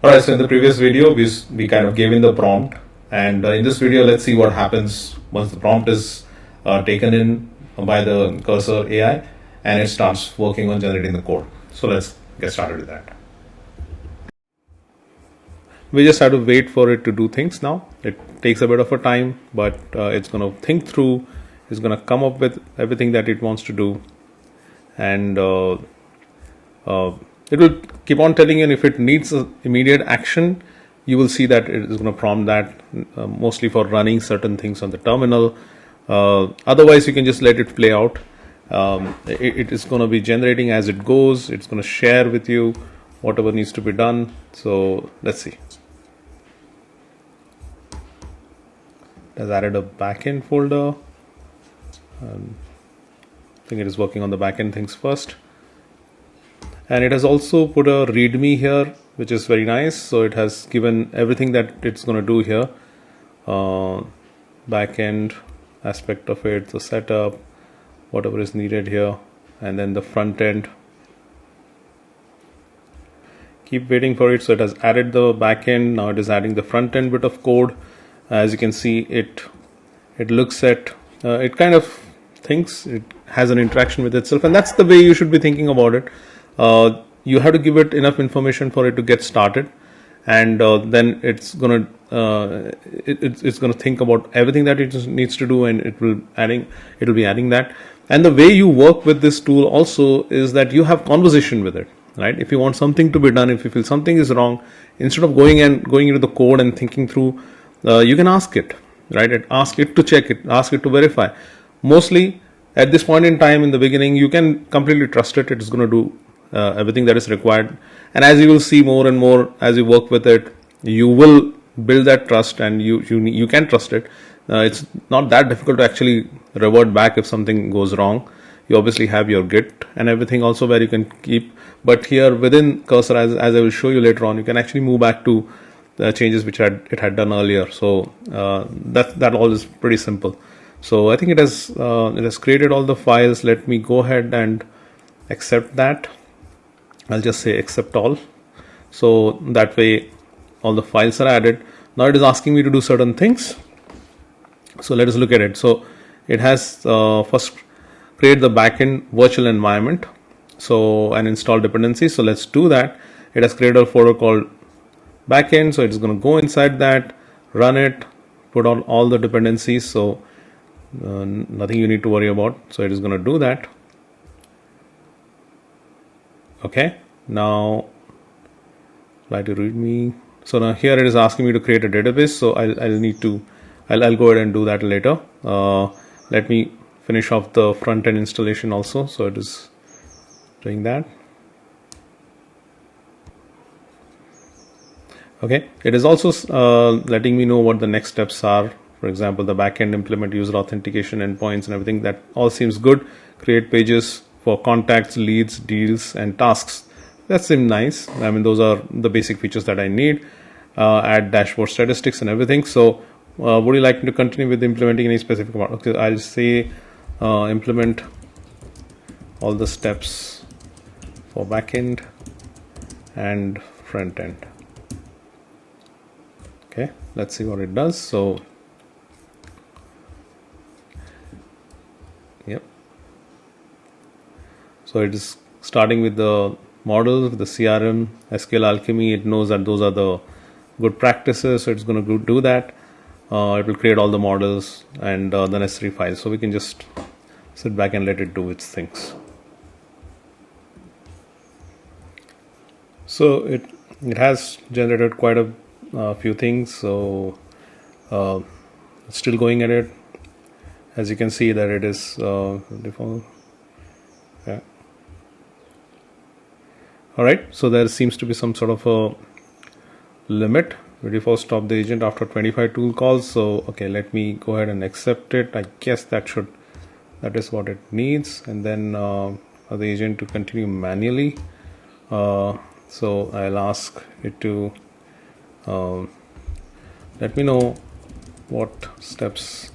Alright, so in the previous video, we kind of gave in the prompt, and in this video, let's see what happens once the prompt is taken in by the Cursor AI and it starts working on generating the code. So let's get started with that. We just have to wait for it to do things now. It takes a bit of a time, but it's going to think through, it's going to come up with everything that it wants to do, and it will keep on telling you, and if it needs immediate action, you will see that it is going to prompt that mostly for running certain things on the terminal. Otherwise, you can just let it play out. It is going to be generating as it goes. It's going to share with you whatever needs to be done. So let's see. It has added a backend folder. I think it is working on the backend things first. And it has also put a README here, which is very nice. So it has given everything that it's going to do here. Backend aspect of it, the setup, whatever is needed here, and then the front end. Keep waiting for it. So it has added the backend. Now it is adding the front end bit of code. As you can see, it looks at it kind of thinks, it has an interaction with itself, and that's the way you should be thinking about it. You have to give it enough information for it to get started, and then it's gonna think about everything that it needs to do, and it will be adding that. And the way you work with this tool also is that you have conversation with it, right? If you want something to be done, if you feel something is wrong, instead of going into the code and thinking through, you can ask it, right? Ask it to check it, ask it to verify. Mostly at this point in time, in the beginning, you can completely trust it. It's going to do everything that is required, and as you will see more and more as you work with it, you will build that trust, and you can trust it. It's not that difficult to actually revert back if something goes wrong. You obviously have your Git and everything also where you can keep, but here within Cursor, as I will show you later on, you can actually move back to the changes which it had done earlier. So that all is pretty simple. So I think it has created all the files. Let me go ahead and accept that. I'll just say accept all. So that way all the files are added. Now it is asking me to do certain things. So let us look at it. So it has first create the backend virtual environment. So and install dependencies. So let's do that. It has created a folder called backend. So it's going to go inside that, run it, put on all the dependencies. So nothing you need to worry about. So it is going to do that. Okay, now try to read me. So now here it is asking me to create a database. So I'll go ahead and do that later. Let me finish off the front end installation also. So it is doing that. Okay, it is also letting me know what the next steps are. For example, the backend implement user authentication endpoints and everything. That all seems good. Create pages for contacts, leads, deals, and tasks. That seems nice. I mean, those are the basic features that I need. Add dashboard statistics and everything. So would you like me to continue with implementing any specific part? Okay, I'll say implement all the steps for backend and front end. Okay, let's see what it does. So yep. So it is starting with the models, the CRM, SQL Alchemy. It knows that those are the good practices, so it's going to do that. It will create all the models and the necessary files. So we can just sit back and let it do its things. So it has generated quite a few things. So it's still going at it. As you can see that it is default. Yeah. All right, so there seems to be some sort of a limit. We default stop the agent after 25 tool calls. So okay, let me go ahead and accept it. I guess that is what it needs, and then for the agent to continue manually. So I'll ask it to let me know what steps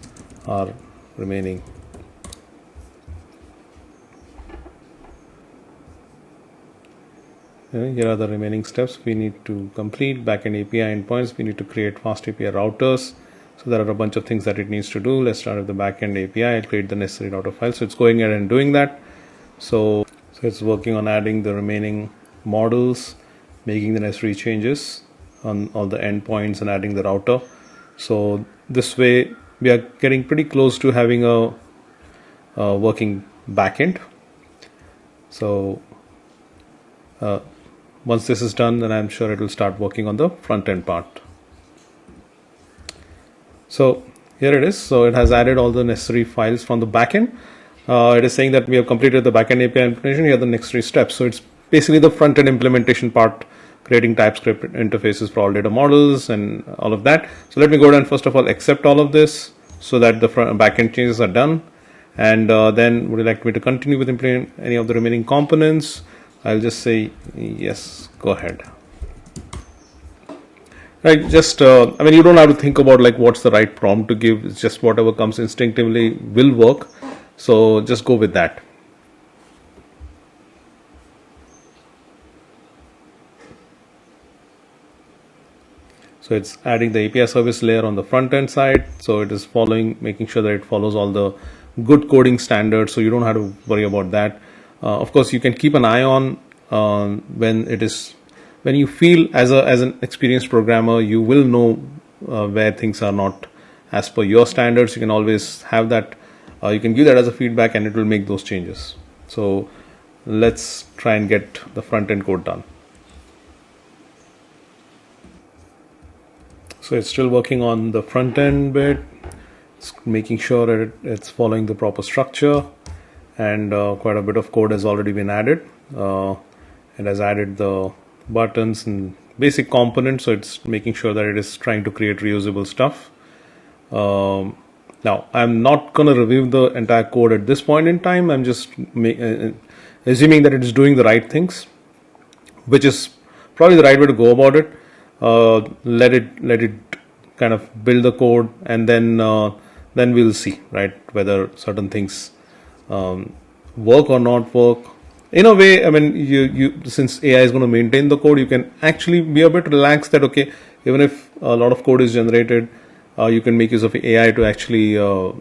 are remaining. Here are the remaining steps we need to complete. Backend API endpoints, we need to create fast API routers. So there are a bunch of things that it needs to do. Let's start with the backend API. I'll create the necessary router file. So it's going ahead and doing that. So it's working on adding the remaining models, making the necessary changes on all the endpoints and adding the router. So this way we are getting pretty close to having a working backend. So once this is done, then I'm sure it will start working on the front end part. So here it is. So it has added all the necessary files from the backend. It is saying that we have completed the backend API implementation. Here are the necessary steps. So it's basically the front end implementation part, creating TypeScript interfaces for all data models and all of that. So let me go ahead and first of all accept all of this so that the backend changes are done. And then would you like me to continue with implementing any of the remaining components? I'll just say yes, go ahead. Right, just I mean, you don't have to think about like what's the right prompt to give. It's just whatever comes instinctively will work. So just go with that. So it's adding the API service layer on the front end side. So it is making sure that it follows all the good coding standards. So you don't have to worry about that. Of course, you can keep an eye on when you feel as an experienced programmer, you will know where things are not as per your standards. You can always have that. You can give that as a feedback, and it will make those changes. So let's try and get the front end code done. So it's still working on the front end bit. It's making sure that it's following the proper structure, and quite a bit of code has already been added. It has added the buttons and basic components, so it's making sure that it is trying to create reusable stuff. Now I'm not going to review the entire code at this point in time. I'm just assuming that it is doing the right things, which is probably the right way to go about it. Let it kind of build the code, and then we'll see, right, whether certain things work or not work. In a way, I mean, you since AI is going to maintain the code, you can actually be a bit relaxed that okay, even if a lot of code is generated, you can make use of AI to actually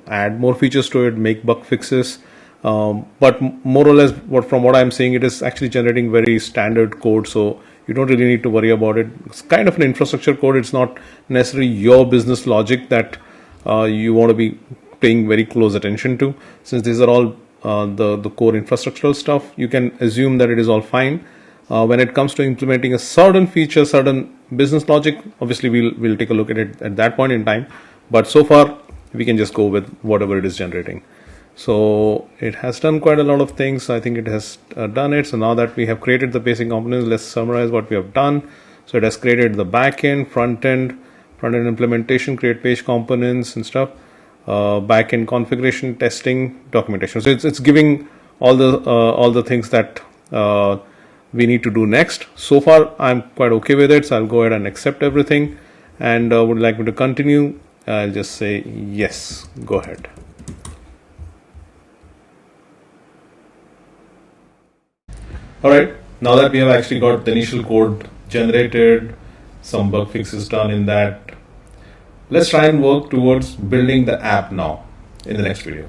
add more features to it, make bug fixes. But more or less, from what I'm seeing, it is actually generating very standard code, so you don't really need to worry about it. It's kind of an infrastructure code. It's not necessarily your business logic that you want to be paying very close attention to. Since these are all the core infrastructural stuff, you can assume that it is all fine. When it comes to implementing a certain feature, certain business logic, obviously we'll take a look at it at that point in time. But so far, we can just go with whatever it is generating. So it has done quite a lot of things. I think it has done it. So now that we have created the basic components, let's summarize what we have done. So it has created the backend, front end implementation, create page components and stuff, backend configuration, testing, documentation. So it's giving all the things that we need to do next. So far, I'm quite okay with it. So I'll go ahead and accept everything. And would like me to continue? I'll just say yes. Go ahead. Alright, now that we have actually got the initial code generated, some bug fixes done in that, let's try and work towards building the app now in the next video.